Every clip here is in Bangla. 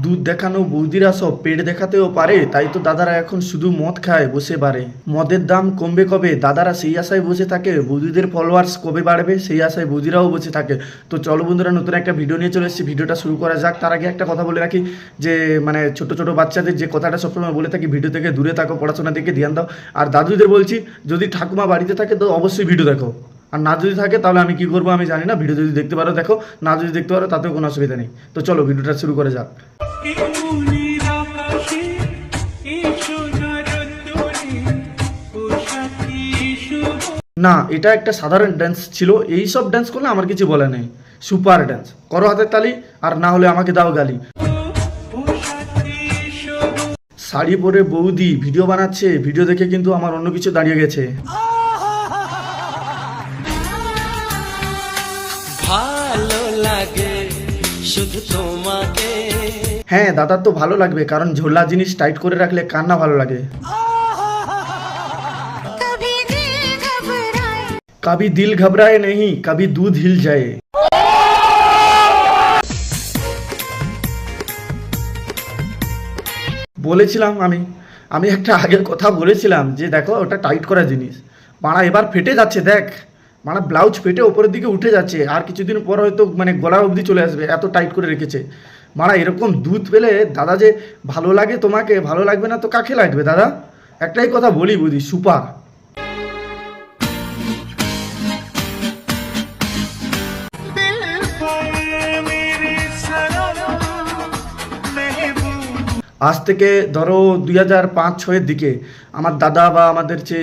দুধ দেখানো বৌদিরা সব পেট দেখাতেও পারে, তাই তো দাদারা এখন শুধু মদ খায় বসে বাড়ে। মদের দাম কমবে কবে, দাদারা সেই আশায় বসে থাকে। বৌদিদের ফলোয়ার্স কবে বাড়বে সেই আশায় বৌদিরাও বসে থাকে। তো চলো বন্ধুরা, নতুন একটা ভিডিও নিয়ে চলে এসেছি। ভিডিওটা শুরু করা যাক। তার আগে একটা কথা বলে রাখি যে মানে ছোট ছোট বাচ্চাদের যে কথাটা সবসময় বলে থাকি, ভিডিও থেকে দূরে থাকো, পড়াশোনার দিকে ধ্যান দাও। আর দাদুদের বলছি, যদি ঠাকুমা বাড়িতে থাকে তো অবশ্যই ভিডিও দেখো, আর না যদি থাকে তাহলে আমি কি করবো আমি জানি না। ভিডিও যদি দেখতে পারো দেখো, না যদি দেখতে পারো তাতেও কোনো অসুবিধা নেই। তো চলো ভিডিওটা শুরু করে যাক। না, এটা একটা সাধারণ ড্যান্স ছিল। এই সব ড্যান্স করলে আমার কিছু বলে নেই। সুপার ড্যান্স করো, হাতের তালি, আর না হলে আমাকে দাও গালি। শাড়ি পরে বৌদি ভিডিও বানাচ্ছে, ভিডিও দেখে কিন্তু আমার অন্য কিছু দাঁড়িয়ে গেছে। ভালো লাগে শুধু তোমাকে। হ্যাঁ, দাদার তো ভালো লাগবে, কারণ ঝোলা জিনিস টাইট করে রাখলে কার না ভালো লাগে। কবি দিল ঘবরায় नहीं, কবি দুধ হিল যায়। বলেছিলাম আমি একটা আগের কথা বলেছিলাম যে দেখো ওটা টাইট করা জিনিস। মারা এবার ফেটে যাচ্ছে, দেখ মানে ব্লাউজ ফেটে ওপরের দিকে উঠে যাচ্ছে, আর কিছুদিন পর হয়তো মানে গলা অবধি চলে আসবে, এত টাইট করে রেখেছে। মারা এরকম দুধ পেলে দাদা যে ভালো লাগে তোমাকে, ভালো লাগবে না তো কাকে লাগবে দাদা? একটাই কথা বলি বুঝি, সুপার। আজ থেকে ধরো 2005-06 দিকে আমার দাদা বা আমাদের যে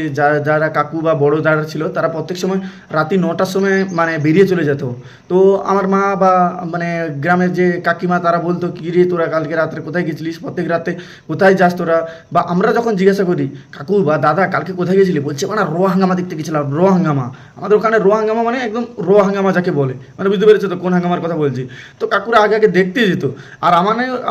যারা কাকু বা বড় যারা ছিল, তারা প্রত্যেক সময় রাতে 9টার সময় মানে বেরিয়ে চলে যেত। তো আমার মা বা মানে গ্রামের যে কাকিমা তারা বলতো, কী রে তোরা কালকে রাত্রে কোথায় গেছিলিস, প্রত্যেক রাতে কোথায় যাস তোরা? বা আমরা যখন জিজ্ঞাসা করি কাকু বা দাদা কালকে কোথায় গেছিলি, বলছে মানে র হাঙ্গামা দেখতে গেছিলাম। র হাঙ্গামা, আমাদের ওখানে র হাঙ্গামা মানে একদম র হাঙ্গামা যাকে বলে, মানে বুঝতে পেরেছো তো কোন হাঙ্গামার কথা বলছি। তো কাকুরা আগে আগে দেখতে যেত। আর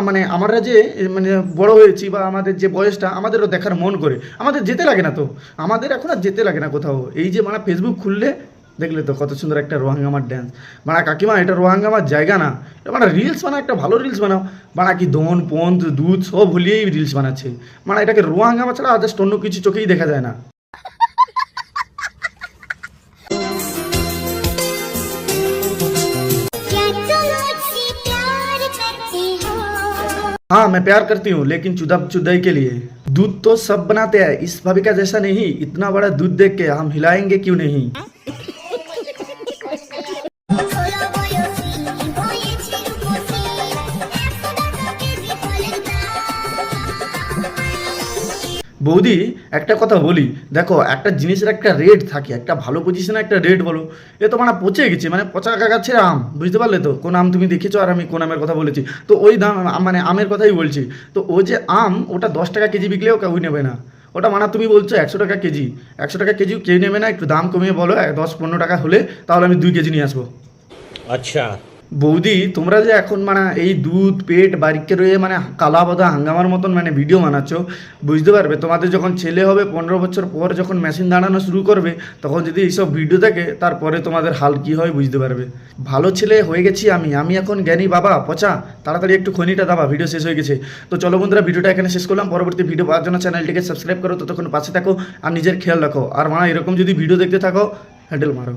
মানে আমরা যে মানে বড় হয়েছি বা আমাদের যে বয়সটা, আমাদেরও দেখার মন করে, আমাদের যেতে লাগে না। তো আমাদের এখন আর যেতে লাগে না কোথাও। এই যে মানে ফেসবুক খুললে দেখলে তো কত সুন্দর একটা রোহাঙ্গামার ড্যান্স। মানে কাকিমা এটা রোহাঙ্গামার জায়গা না, এটা মানে রিলস বানাও, একটা ভালো রিলস বানাও। মানে কি দন পন্থ দুধ সব ভুলিয়েই রিলস বানাচ্ছে। মানে এটাকে রোহাঙ্গামা ছাড়া জাস্ট অন্য কিছু চোখেই দেখা যায় না। हाँ मैं प्यार करती हूँ, लेकिन चुदाई के लिए। दूध तो सब बनाते हैं, इस भाभी का जैसा नहीं। इतना बड़ा दूध देख के हम हिलाएंगे क्यों नहीं। বৌদি একটা কথা বলি, দেখো একটা জিনিসের একটা রেট থাকে, একটা ভালো পজিশনে একটা রেট বলো। এ তো মানে পচে গেছে, মানে পচা গাছে আম, বুঝতে পারলে তো কোন আম তুমি দেখেছো আর আমি কোন আমের কথা বলেছি। তো ওই দাম মানে আমের কথাই বলছি। তো ও যে আম, ওটা 10 টাকা কেজি বিকলেও কেউ নেবে না। ওটা মানে তুমি বলছো 100 টাকা কেজি, 100 টাকা কেজি কেউ নেবে না। একটু দাম কমিয়ে বলো, 10-15 টাকা হলে তাহলে আমি 2 কেজি নিয়ে আসবো। আচ্ছা বৌদি, তোমরা যে এখন মানে এই দুধ পেট বাড়িতে রয়ে মানে কালা বাদা হাঙ্গামার মতন মানে ভিডিও বানাচ্ছ, বুঝতে পারবে তোমাদের যখন ছেলে হবে 15 বছর পর, যখন মেশিন দাঁড়ানো শুরু করবে, তখন যদি এইসব ভিডিও দেখে তারপরে তোমাদের হাল কী হয় বুঝতে পারবে। ভালো ছেলে হয়ে গেছি আমি এখন জ্ঞানী বাবা পচা। তাড়াতাড়ি একটু খনিটা দাবা, ভিডিও শেষ হয়ে গেছে। তো চলো বন্ধুরা, ভিডিওটা এখানে শেষ করলাম। পরবর্তী ভিডিও পাওয়ার জন্য চ্যানেলটিকে সাবস্ক্রাইব করো, ততক্ষণ পাশে থাকো আর নিজের খেয়াল রাখো। আর মানে এরকম যদি ভিডিও দেখতে থাকো, হ্যান্ডেল মারো।